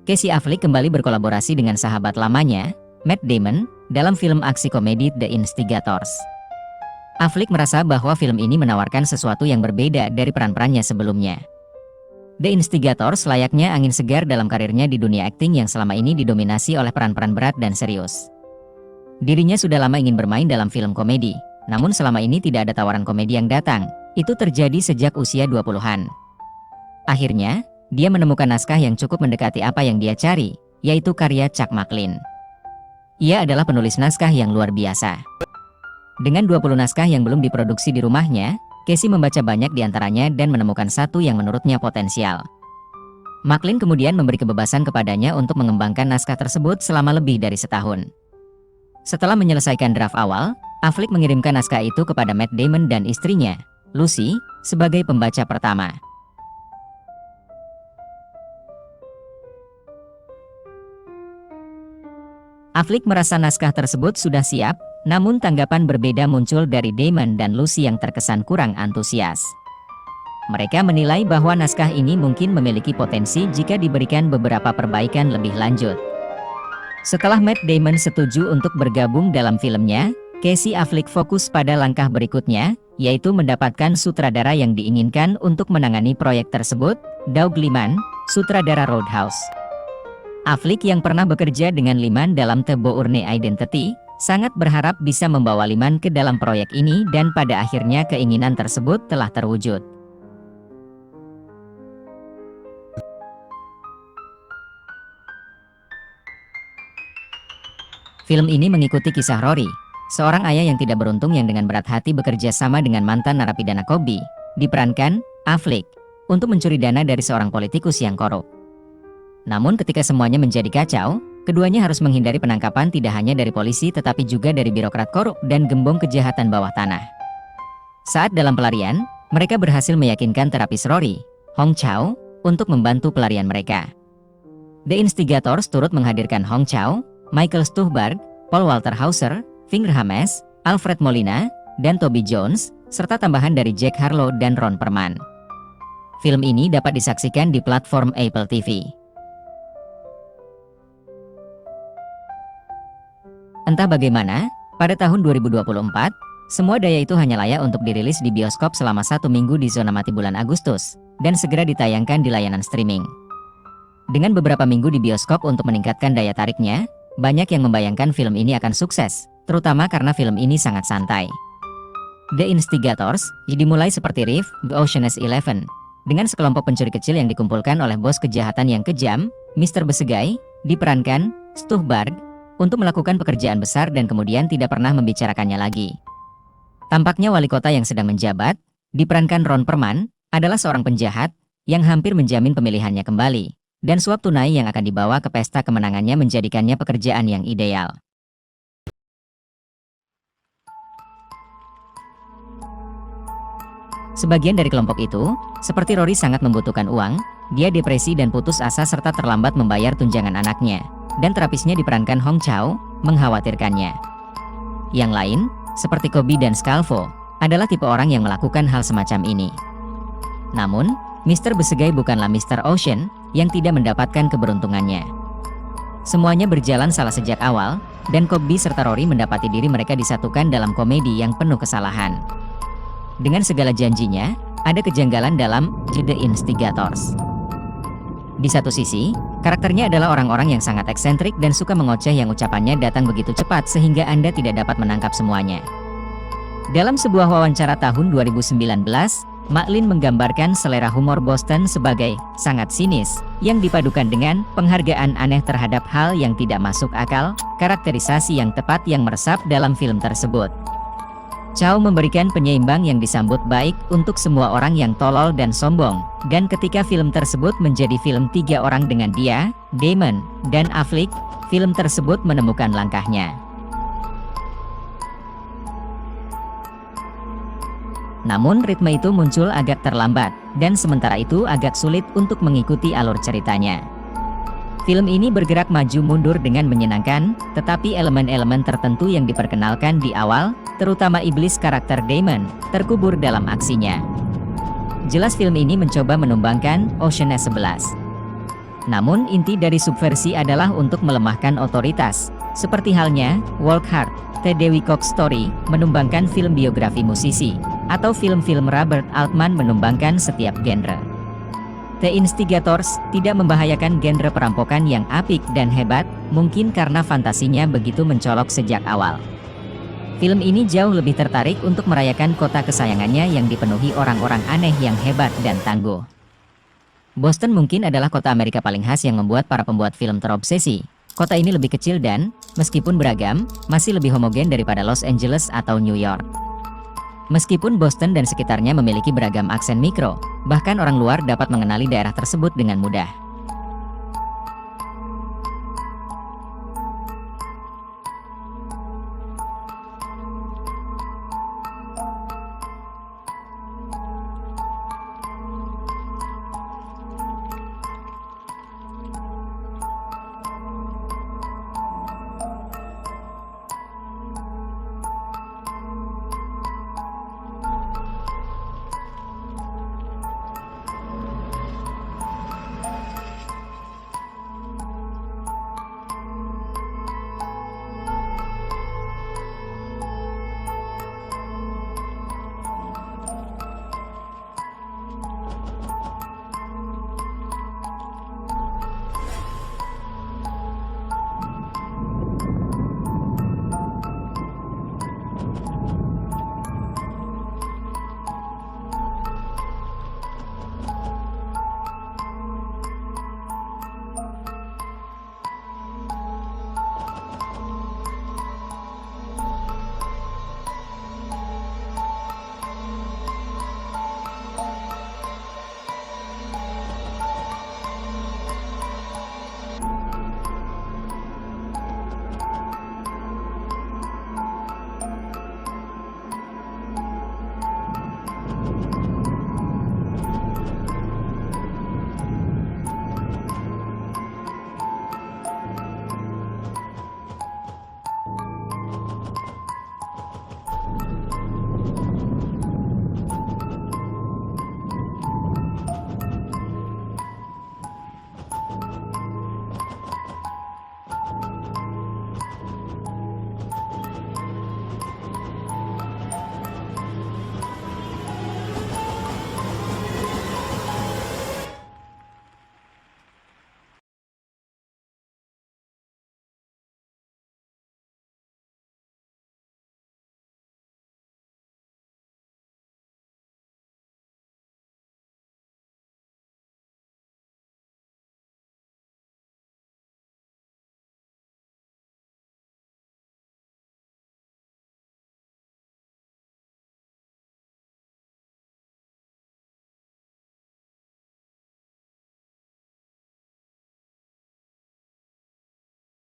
Casey Affleck kembali berkolaborasi dengan sahabat lamanya, Matt Damon, dalam film aksi komedi The Instigators. Affleck merasa bahwa film ini menawarkan sesuatu yang berbeda dari peran-perannya sebelumnya. The Instigators layaknya angin segar dalam karirnya di dunia akting yang selama ini didominasi oleh peran-peran berat dan serius. Dirinya sudah lama ingin bermain dalam film komedi, namun selama ini tidak ada tawaran komedi yang datang. Itu terjadi sejak usia 20-an. Akhirnya, dia menemukan naskah yang cukup mendekati apa yang dia cari, yaitu karya Chuck McLean. Ia adalah penulis naskah yang luar biasa. Dengan 20 naskah yang belum diproduksi di rumahnya, Casey membaca banyak di antaranya dan menemukan satu yang menurutnya potensial. McLean kemudian memberi kebebasan kepadanya untuk mengembangkan naskah tersebut selama lebih dari setahun. Setelah menyelesaikan draft awal, Affleck mengirimkan naskah itu kepada Matt Damon dan istrinya, Lucy, sebagai pembaca pertama. Affleck merasa naskah tersebut sudah siap, namun tanggapan berbeda muncul dari Damon dan Lucy yang terkesan kurang antusias. Mereka menilai bahwa naskah ini mungkin memiliki potensi jika diberikan beberapa perbaikan lebih lanjut. Setelah Matt Damon setuju untuk bergabung dalam filmnya, Casey Affleck fokus pada langkah berikutnya, yaitu mendapatkan sutradara yang diinginkan untuk menangani proyek tersebut, Doug Liman, sutradara Roadhouse. Affleck yang pernah bekerja dengan Liman dalam The Bourne Identity, sangat berharap bisa membawa Liman ke dalam proyek ini dan pada akhirnya keinginan tersebut telah terwujud. Film ini mengikuti kisah Rory, seorang ayah yang tidak beruntung yang dengan berat hati bekerja sama dengan mantan narapidana Kobe, diperankan Affleck, untuk mencuri dana dari seorang politikus yang korup. Namun ketika semuanya menjadi kacau, keduanya harus menghindari penangkapan tidak hanya dari polisi tetapi juga dari birokrat korup dan gembong kejahatan bawah tanah. Saat dalam pelarian, mereka berhasil meyakinkan terapis Rory, Hong Chow, untuk membantu pelarian mereka. The Instigators turut menghadirkan Hong Chow, Michael Stuhlbarg, Paul Walter Hauser, Ving Rhames, Alfred Molina, dan Toby Jones, serta tambahan dari Jack Harlow dan Ron Perlman. Film ini dapat disaksikan di platform Apple TV. Entah bagaimana, pada tahun 2024, semua daya itu hanya layak untuk dirilis di bioskop selama 1 minggu di zona mati bulan Agustus, dan segera ditayangkan di layanan streaming. Dengan beberapa minggu di bioskop untuk meningkatkan daya tariknya, banyak yang membayangkan film ini akan sukses, terutama karena film ini sangat santai. The Instigators dimulai seperti Reef, The Ocean's 11, dengan sekelompok pencuri kecil yang dikumpulkan oleh bos kejahatan yang kejam, Mr. Besegai, diperankan Stuhlbarg, untuk melakukan pekerjaan besar dan kemudian tidak pernah membicarakannya lagi. Tampaknya wali kota yang sedang menjabat, diperankan Ron Perlman, adalah seorang penjahat yang hampir menjamin pemilihannya kembali, dan suap tunai yang akan dibawa ke pesta kemenangannya menjadikannya pekerjaan yang ideal. Sebagian dari kelompok itu, seperti Rory sangat membutuhkan uang, dia depresi dan putus asa serta terlambat membayar tunjangan anaknya, dan terapisnya diperankan Hong Chow, mengkhawatirkannya. Yang lain, seperti Kobe dan Scalvo, adalah tipe orang yang melakukan hal semacam ini. Namun, Mr. Besegai bukanlah Mr. Ocean, yang tidak mendapatkan keberuntungannya. Semuanya berjalan salah sejak awal, dan Kobe serta Rory mendapati diri mereka disatukan dalam komedi yang penuh kesalahan. Dengan segala janjinya, ada kejanggalan dalam The Instigators. Di satu sisi, karakternya adalah orang-orang yang sangat eksentrik dan suka mengoceh yang ucapannya datang begitu cepat sehingga Anda tidak dapat menangkap semuanya. Dalam sebuah wawancara tahun 2019, McLean menggambarkan selera humor Boston sebagai sangat sinis, yang dipadukan dengan penghargaan aneh terhadap hal yang tidak masuk akal, karakterisasi yang tepat yang meresap dalam film tersebut. Chow memberikan penyeimbang yang disambut baik untuk semua orang yang tolol dan sombong, dan ketika film tersebut menjadi film 3 orang dengan dia, Damon, dan Affleck, film tersebut menemukan langkahnya. Namun ritme itu muncul agak terlambat, dan sementara itu agak sulit untuk mengikuti alur ceritanya. Film ini bergerak maju mundur dengan menyenangkan, tetapi elemen-elemen tertentu yang diperkenalkan di awal, terutama iblis karakter Damon, terkubur dalam aksinya. Jelas film ini mencoba menumbangkan Ocean's 11. Namun inti dari subversi adalah untuk melemahkan otoritas. Seperti halnya Walk Hard, The Dewey Cox Story menumbangkan film biografi musisi, atau film-film Robert Altman menumbangkan setiap genre. The Instigators tidak membahayakan genre perampokan yang apik dan hebat, mungkin karena fantasinya begitu mencolok sejak awal. Film ini jauh lebih tertarik untuk merayakan kota kesayangannya yang dipenuhi orang-orang aneh yang hebat dan tangguh. Boston mungkin adalah kota Amerika paling khas yang membuat para pembuat film terobsesi. Kota ini lebih kecil dan, meskipun beragam, masih lebih homogen daripada Los Angeles atau New York. Meskipun Boston dan sekitarnya memiliki beragam aksen mikro, bahkan orang luar dapat mengenali daerah tersebut dengan mudah.